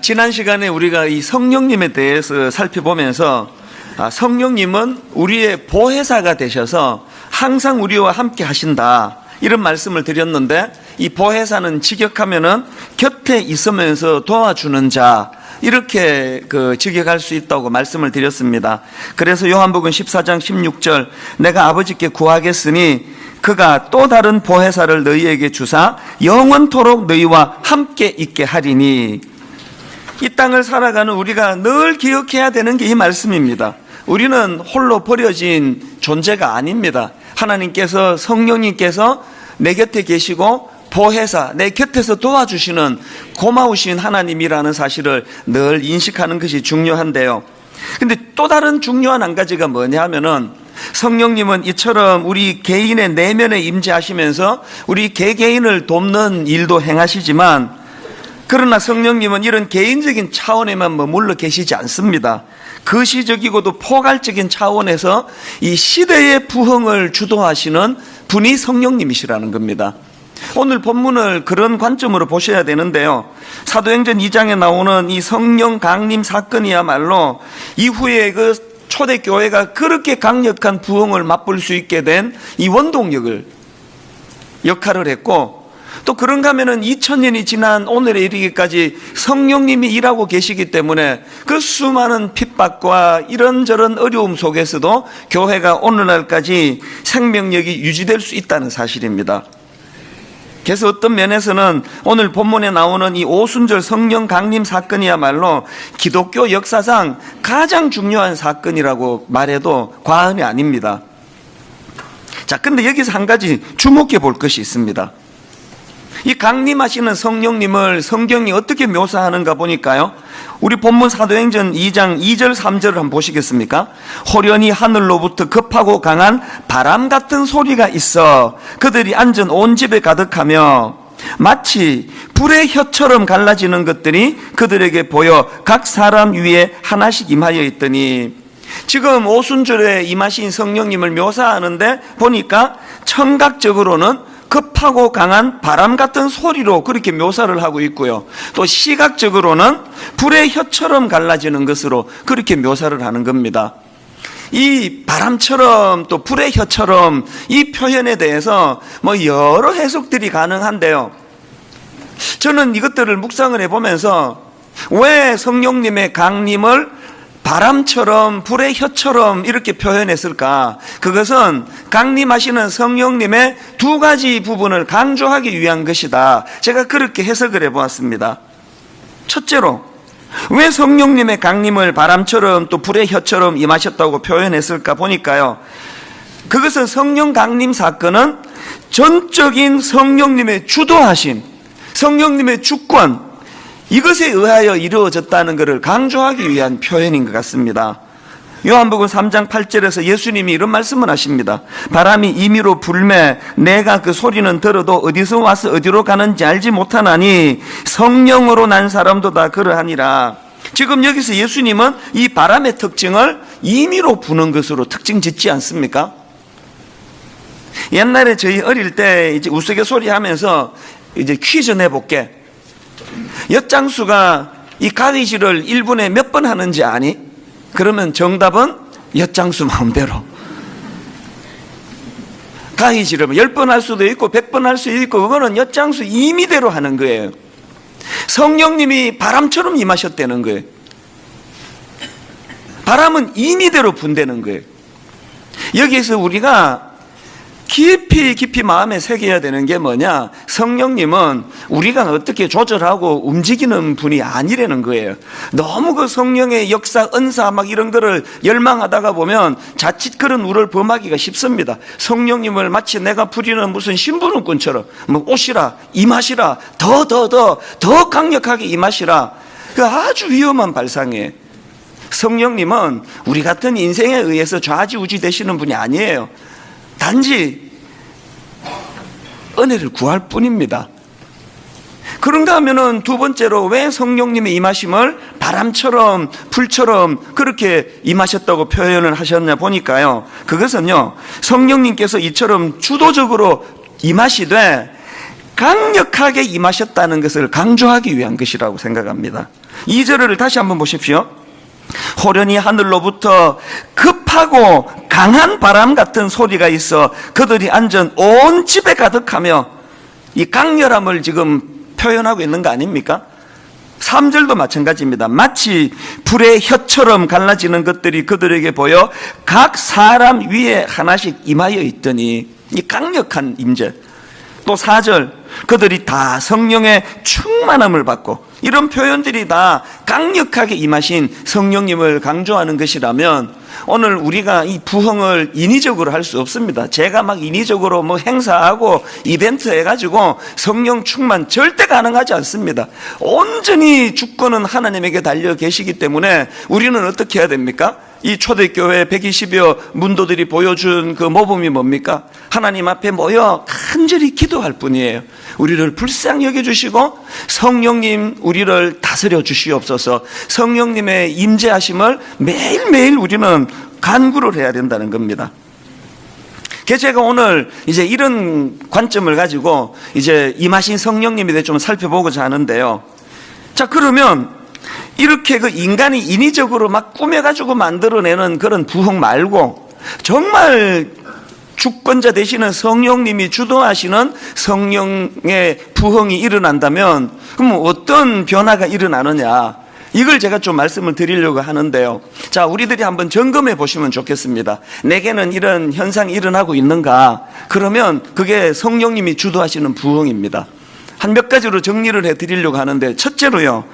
지난 시간에 우리가 이 성령님에 대해서 살펴보면서 성령님은 우리의 보혜사가 되셔서 항상 우리와 함께 하신다, 이런 말씀을 드렸는데, 이 보혜사는 직역하면은 곁에 있으면서 도와주는 자, 이렇게 직역할 수 있다고 말씀을 드렸습니다. 그래서 요한복음 14장 16절, 내가 아버지께 구하겠으니 그가 또 다른 보혜사를 너희에게 주사 영원토록 너희와 함께 있게 하리니. 이 땅을 살아가는 우리가 늘 기억해야 되는 게 이 말씀입니다. 우리는 홀로 버려진 존재가 아닙니다. 하나님께서, 성령님께서 내 곁에 계시고 보혜사, 내 곁에서 도와주시는 고마우신 하나님이라는 사실을 늘 인식하는 것이 중요한데요. 근데 또 다른 중요한 한 가지가 뭐냐 하면은, 성령님은 이처럼 우리 개인의 내면에 임재하시면서 우리 개개인을 돕는 일도 행하시지만, 그러나 성령님은 이런 개인적인 차원에만 머물러 계시지 않습니다. 거시적이고도 포괄적인 차원에서 이 시대의 부흥을 주도하시는 분이 성령님이시라는 겁니다. 오늘 본문을 그런 관점으로 보셔야 되는데요, 사도행전 2장에 나오는 이 성령 강림 사건이야말로 이후에 그 초대교회가 그렇게 강력한 부흥을 맛볼 수 있게 된 이 원동력을 역할을 했고, 또 그런가 하면은 2000년이 지난 오늘에 이르기까지 성령님이 일하고 계시기 때문에 그 수많은 핍박과 이런저런 어려움 속에서도 교회가 오늘날까지 생명력이 유지될 수 있다는 사실입니다. 그래서 어떤 면에서는 오늘 본문에 나오는 이 오순절 성령 강림 사건이야말로 기독교 역사상 가장 중요한 사건이라고 말해도 과언이 아닙니다. 자, 근데 여기서 한 가지 주목해 볼 것이 있습니다. 이 강림하시는 성령님을 성경이 어떻게 묘사하는가 보니까요, 우리 본문 사도행전 2장 2절 3절을 한번 보시겠습니까? 호련히 하늘로부터 급하고 강한 바람 같은 소리가 있어 그들이 앉은 온 집에 가득하며 마치 불의 혀처럼 갈라지는 것들이 그들에게 보여 각 사람 위에 하나씩 임하여 있더니, 지금 오순절에 임하신 성령님을 묘사하는데 보니까 청각적으로는 급하고 강한 바람 같은 소리로 그렇게 묘사를 하고 있고요, 또 시각적으로는 불의 혀처럼 갈라지는 것으로 그렇게 묘사를 하는 겁니다. 이 바람처럼 또 불의 혀처럼 이 표현에 대해서 여러 해석들이 가능한데요, 저는 이것들을 묵상을 해보면서 왜 성령님의 강림을 바람처럼 불의 혀처럼 이렇게 표현했을까? 그것은 강림하시는 성령님의 두 가지 부분을 강조하기 위한 것이다, 제가 그렇게 해석을 해보았습니다. 첫째로, 왜 성령님의 강림을 바람처럼 또 불의 혀처럼 임하셨다고 표현했을까 보니까요, 그것은 성령 강림 사건은 전적인 성령님의 주도하심, 성령님의 주권, 이것에 의하여 이루어졌다는 것을 강조하기 위한 표현인 것 같습니다. 요한복음 3장 8절에서 예수님이 이런 말씀을 하십니다. 바람이 임의로 불매 내가 그 소리는 들어도 어디서 와서 어디로 가는지 알지 못하나니 성령으로 난 사람도 다 그러하니라. 지금 여기서 예수님은 이 바람의 특징을 임의로 부는 것으로 특징 짓지 않습니까? 옛날에 저희 어릴 때 이제 우스갯소리 하면서 이제 퀴즈 내볼게. 엿장수가 이 가위질을 1분에 몇 번 하는지 아니? 그러면 정답은 엿장수 마음대로. 가위질을 10번 할 수도 있고 100번 할 수도 있고, 그거는 엿장수 임의대로 하는 거예요. 성령님이 바람처럼 임하셨다는 거예요. 바람은 임의대로 분다는 거예요. 여기에서 우리가 깊이 마음에 새겨야 되는 게 뭐냐, 성령님은 우리가 어떻게 조절하고 움직이는 분이 아니라는 거예요. 너무 그 성령의 역사, 은사 막 이런 거를 열망하다가 보면 자칫 그런 우를 범하기가 쉽습니다. 성령님을 마치 내가 부리는 무슨 심부름꾼처럼 오시라, 임하시라, 더 강력하게 임하시라, 그 아주 위험한 발상이에요. 성령님은 우리 같은 인생에 의해서 좌지우지 되시는 분이 아니에요. 단지 은혜를 구할 뿐입니다. 그런가 하면은 두 번째로, 왜 성령님의 임하심을 바람처럼 불처럼 그렇게 임하셨다고 표현을 하셨냐 보니까요, 그것은요, 성령님께서 이처럼 주도적으로 임하시되 강력하게 임하셨다는 것을 강조하기 위한 것이라고 생각합니다. 2절을 다시 한번 보십시오. 호련히 하늘로부터 급하고 강한 바람 같은 소리가 있어 그들이 앉은 온 집에 가득하며, 이 강렬함을 지금 표현하고 있는 거 아닙니까? 3절도 마찬가지입니다. 마치 불의 혀처럼 갈라지는 것들이 그들에게 보여 각 사람 위에 하나씩 임하여 있더니, 이 강력한 임재. 또 4절, 그들이 다 성령의 충만함을 받고, 이런 표현들이 다 강력하게 임하신 성령님을 강조하는 것이라면 오늘 우리가 이 부흥을 인위적으로 할 수 없습니다. 제가 막 인위적으로 뭐 행사하고 이벤트 해가지고 성령 충만 절대 가능하지 않습니다. 온전히 주권은 하나님에게 달려 계시기 때문에 우리는 어떻게 해야 됩니까? 이 초대교회 120여 문도들이 보여준 그 모범이 뭡니까? 하나님 앞에 모여 간절히 기도할 뿐이에요. 우리를 불쌍히 여겨주시고 성령님 우리를 다스려 주시옵소서. 성령님의 임재하심을 매일매일 우리는 간구를 해야 된다는 겁니다. 그래서 제가 오늘 이제 이런 관점을 가지고 이제 임하신 성령님에 대해 좀 살펴보고자 하는데요. 자, 그러면 이렇게 그 인간이 인위적으로 막 꾸며가지고 만들어내는 그런 부흥 말고 정말 주권자 되시는 성령님이 주도하시는 성령의 부흥이 일어난다면 그럼 어떤 변화가 일어나느냐, 이걸 제가 좀 말씀을 드리려고 하는데요. 자, 우리들이 한번 점검해 보시면 좋겠습니다. 내게는 이런 현상이 일어나고 있는가? 그러면 그게 성령님이 주도하시는 부흥입니다. 한 몇 가지로 정리를 해드리려고 하는데, 첫째로요,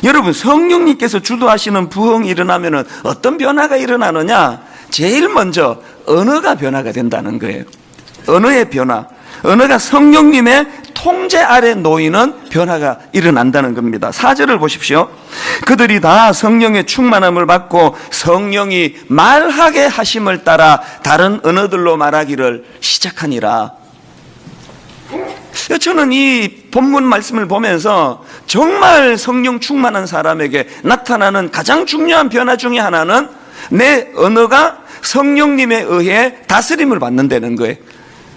여러분 성령님께서 주도하시는 부흥이 일어나면 어떤 변화가 일어나느냐? 제일 먼저 언어가 변화가 된다는 거예요. 언어의 변화, 언어가 성령님의 통제 아래 놓이는 변화가 일어난다는 겁니다. 4절을 보십시오. 그들이 다 성령의 충만함을 받고 성령이 말하게 하심을 따라 다른 언어들로 말하기를 시작하니라. 저는 이 본문 말씀을 보면서 정말 성령 충만한 사람에게 나타나는 가장 중요한 변화 중에 하나는 내 언어가 성령님에 의해 다스림을 받는다는 거예요.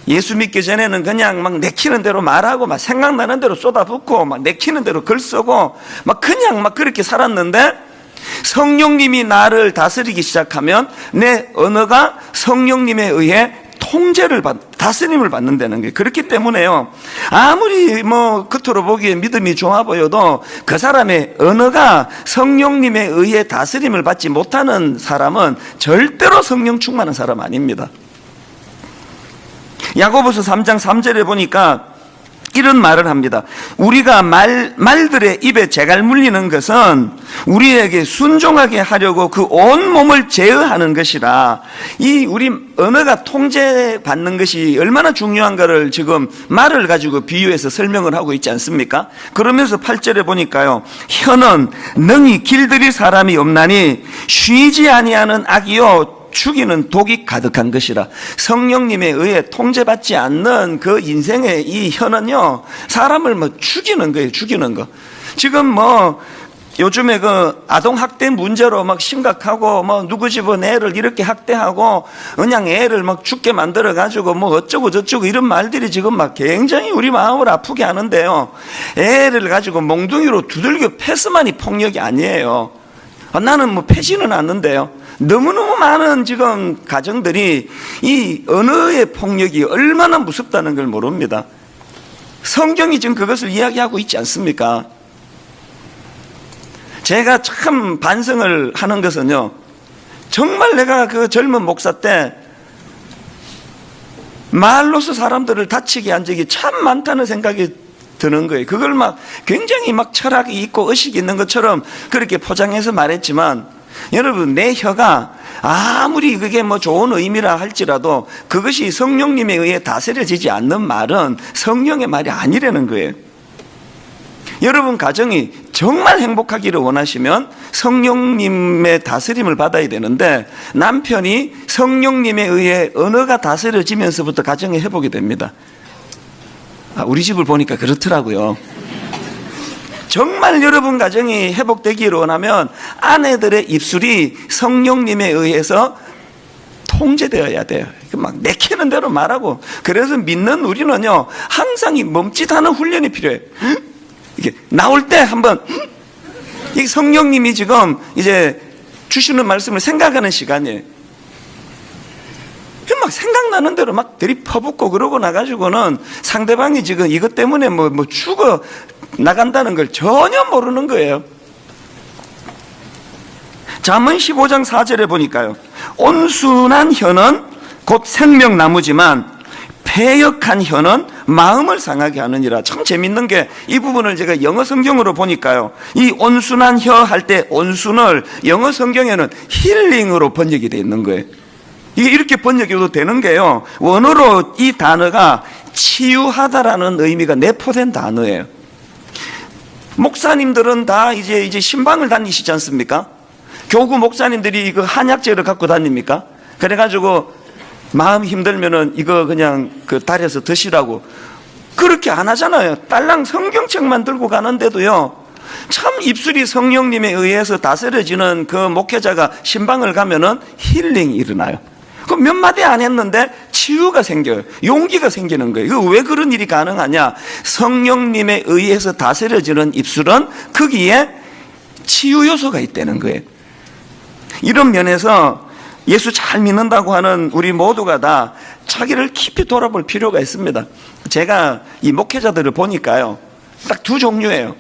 예수 믿기 전에는 그냥 막 내키는 대로 말하고 막 생각나는 대로 쏟아붓고 막 내키는 대로 글 쓰고 막 그냥 막 그렇게 살았는데, 성령님이 나를 다스리기 시작하면 내 언어가 성령님에 의해 다스림을 받는다는 거예요. 그렇기 때문에요, 아무리 뭐 겉으로 보기에 믿음이 좋아 보여도 그 사람의 언어가 성령님에 의해 다스림을 받지 못하는 사람은 절대로 성령 충만한 사람 아닙니다. 야고보서 3장 3절에 보니까 이런 말을 합니다. 우리가 말들의 입에 재갈 물리는 것은 우리에게 순종하게 하려고 그 온 몸을 제어하는 것이라. 이 우리 언어가 통제받는 것이 얼마나 중요한가를 지금 말을 가지고 비유해서 설명을 하고 있지 않습니까? 그러면서 8절에 보니까요, 혀는 능히 길들일 사람이 없나니 쉬지 아니하는 악이요 죽이는 독이 가득한 것이라. 성령님에 의해 통제받지 않는 그 인생의 이 혀는요, 사람을 뭐 죽이는 거예요. 죽이는 거. 지금 뭐 요즘에 그 아동학대 문제로 막 심각하고, 뭐 누구 집은 애를 이렇게 학대하고 그냥 애를 막 죽게 만들어 가지고 뭐 어쩌고 저쩌고 이런 말들이 지금 막 굉장히 우리 마음을 아프게 하는데요, 애를 가지고 몽둥이로 두들겨 패스만이 폭력이 아니에요. 나는 뭐 패지는 않는데요, 너무너무 많은 지금 가정들이 이 언어의 폭력이 얼마나 무섭다는 걸 모릅니다. 성경이 지금 그것을 이야기하고 있지 않습니까? 제가 참 반성을 하는 것은요, 정말 내가 그 젊은 목사 때 말로서 사람들을 다치게 한 적이 참 많다는 생각이 드는 거예요. 그걸 막 굉장히 막 철학이 있고 의식이 있는 것처럼 그렇게 포장해서 말했지만, 여러분, 내 혀가 아무리 그게 뭐 좋은 의미라 할지라도 그것이 성령님에 의해 다스려지지 않는 말은 성령의 말이 아니라는 거예요. 여러분 가정이 정말 행복하기를 원하시면 성령님의 다스림을 받아야 되는데, 남편이 성령님에 의해 언어가 다스려지면서부터 가정이 회복이 됩니다. 우리 집을 보니까 그렇더라고요. 정말 여러분 가정이 회복되기를 원하면 아내들의 입술이 성령님에 의해서 통제되어야 돼요. 막 내키는 대로 말하고. 그래서 믿는 우리는요, 항상 이 멈칫하는 훈련이 필요해요. 이게 나올 때 한번, 이 성령님이 지금 이제 주시는 말씀을 생각하는 시간이에요. 막 생각나는 대로 막 들이퍼붓고 그러고 나가지고는 상대방이 지금 이것 때문에 뭐 죽어 나간다는 걸 전혀 모르는 거예요. 잠언 15장 4절에 보니까요, 온순한 혀는 곧 생명나무지만 패역한 혀는 마음을 상하게 하느니라. 참 재밌는 게 이 부분을 제가 영어 성경으로 보니까요, 이 온순한 혀 할 때 온순을 영어 성경에는 힐링으로 번역이 되어 있는 거예요. 이게 이렇게 번역해도 되는 게요, 원어로 이 단어가 치유하다라는 의미가 내포된 단어예요. 목사님들은 다 이제 신방을 다니시지 않습니까? 교구 목사님들이 그 한약재를 갖고 다닙니까? 그래가지고 마음 힘들면은 이거 그냥 그 달여서 드시라고. 그렇게 안 하잖아요. 딸랑 성경책만 들고 가는데도요, 참 입술이 성령님에 의해서 다스려지는 그 목회자가 신방을 가면은 힐링이 일어나요. 그 몇 마디 안 했는데 치유가 생겨요. 용기가 생기는 거예요. 이거 왜 그런 일이 가능하냐? 성령님에 의해서 다스려지는 입술은 거기에 치유 요소가 있다는 거예요. 이런 면에서 예수 잘 믿는다고 하는 우리 모두가 다 자기를 깊이 돌아볼 필요가 있습니다. 제가 이 목회자들을 보니까요, 딱 두 종류예요.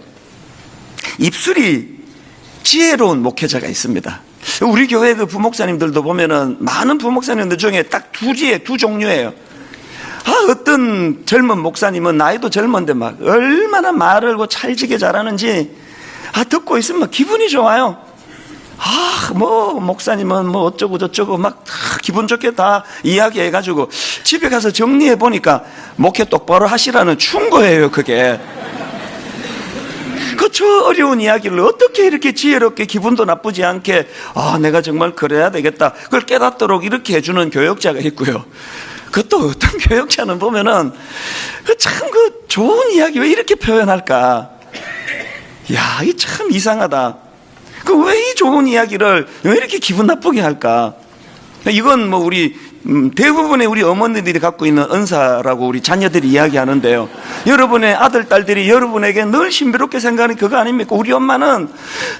입술이 지혜로운 목회자가 있습니다. 우리 교회 그 부목사님들도 보면은 많은 부목사님들 중에 딱 두 종류예요. 어떤 젊은 목사님은 나이도 젊은데 막 얼마나 말을 찰지게 잘하는지 듣고 있으면 기분이 좋아요. 목사님은 어쩌고 저쩌고 막 기분 좋게 다 이야기해가지고 집에 가서 정리해 보니까 목회 똑바로 하시라는 충고예요, 그게. 저 어려운 이야기를 어떻게 이렇게 지혜롭게 기분도 나쁘지 않게 내가 정말 그래야 되겠다, 그걸 깨닫도록 이렇게 해주는 교역자가 있고요. 그것도 어떤 교역자는 보면은 참 좋은 이야기 왜 이렇게 표현할까? 이 참 이상하다. 왜 이 좋은 이야기를 왜 이렇게 기분 나쁘게 할까? 이건 우리 대부분의 우리 어머니들이 갖고 있는 은사라고 우리 자녀들이 이야기하는데요, 여러분의 아들, 딸들이 여러분에게 늘 신비롭게 생각하는 그거 아닙니까? 우리 엄마는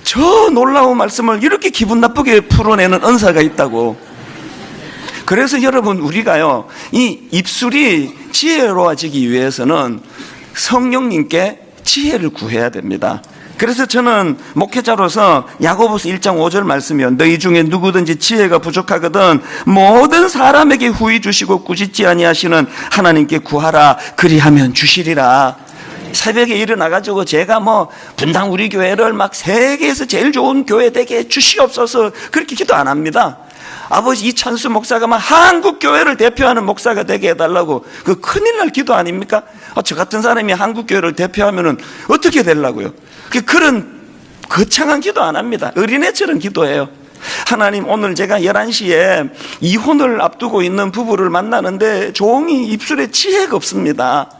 저 놀라운 말씀을 이렇게 기분 나쁘게 풀어내는 은사가 있다고. 그래서 여러분, 우리가요, 이 입술이 지혜로워지기 위해서는 성령님께 지혜를 구해야 됩니다. 그래서 저는 목회자로서 야고보서 1장 5절 말씀이요, 너희 중에 누구든지 지혜가 부족하거든 모든 사람에게 후히 주시고 꾸짖지 아니하시는 하나님께 구하라, 그리하면 주시리라. 새벽에 일어나가지고 제가 분당 우리 교회를 막 세계에서 제일 좋은 교회 되게 주시옵소서 그렇게 기도 안 합니다. 아버지 이찬수 목사가 한국 교회를 대표하는 목사가 되게 해달라고, 그 큰일 날 기도 아닙니까? 저 같은 사람이 한국 교회를 대표하면은 어떻게 되려고요? 그런 거창한 기도 안 합니다. 어린애처럼 기도해요. 하나님, 오늘 제가 11시에 이혼을 앞두고 있는 부부를 만나는데 종이 입술에 지혜가 없습니다.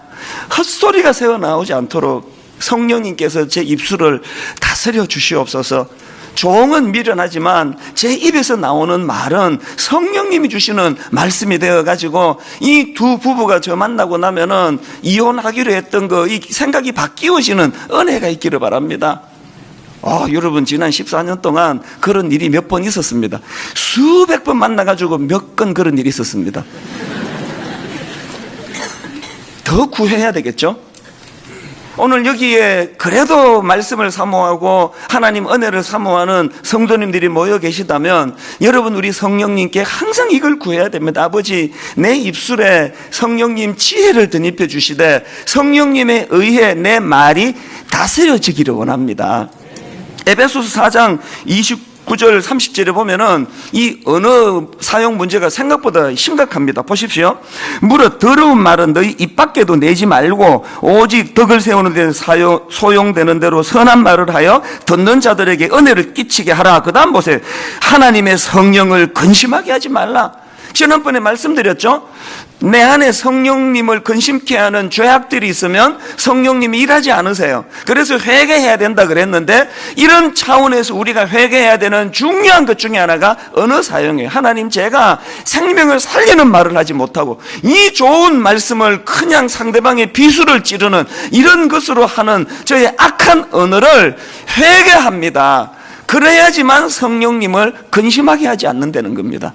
헛소리가 새어나오지 않도록 성령님께서 제 입술을 다스려 주시옵소서. 종은 미련하지만 제 입에서 나오는 말은 성령님이 주시는 말씀이 되어가지고 이 두 부부가 저 만나고 나면은 이혼하기로 했던 이 생각이 바뀌어지는 은혜가 있기를 바랍니다. 여러분, 지난 14년 동안 그런 일이 몇 번 있었습니다. 수백 번 만나가지고 몇 건 그런 일이 있었습니다. 더 구해야 되겠죠? 오늘 여기에 그래도 말씀을 사모하고 하나님 은혜를 사모하는 성도님들이 모여 계시다면 여러분, 우리 성령님께 항상 이걸 구해야 됩니다. 아버지, 내 입술에 성령님 지혜를 덧입혀 주시되 성령님에 의해 내 말이 다스려지기를 원합니다. 에베소서 4장 29절 30절에 보면은 이 언어 사용 문제가 생각보다 심각합니다. 보십시오. 무릇 더러운 말은 너희 입 밖에도 내지 말고 오직 덕을 세우는 데 소용되는 대로 선한 말을 하여 듣는 자들에게 은혜를 끼치게 하라. 그 다음 보세요. 하나님의 성령을 근심하게 하지 말라. 지난번에 말씀드렸죠. 내 안에 성령님을 근심케 하는 죄악들이 있으면 성령님이 일하지 않으세요. 그래서 회개해야 된다 그랬는데, 이런 차원에서 우리가 회개해야 되는 중요한 것 중에 하나가 언어 사용이에요. 하나님, 제가 생명을 살리는 말을 하지 못하고 이 좋은 말씀을 그냥 상대방의 비수를 찌르는 이런 것으로 하는 저의 악한 언어를 회개합니다. 그래야지만 성령님을 근심하게 하지 않는다는 겁니다.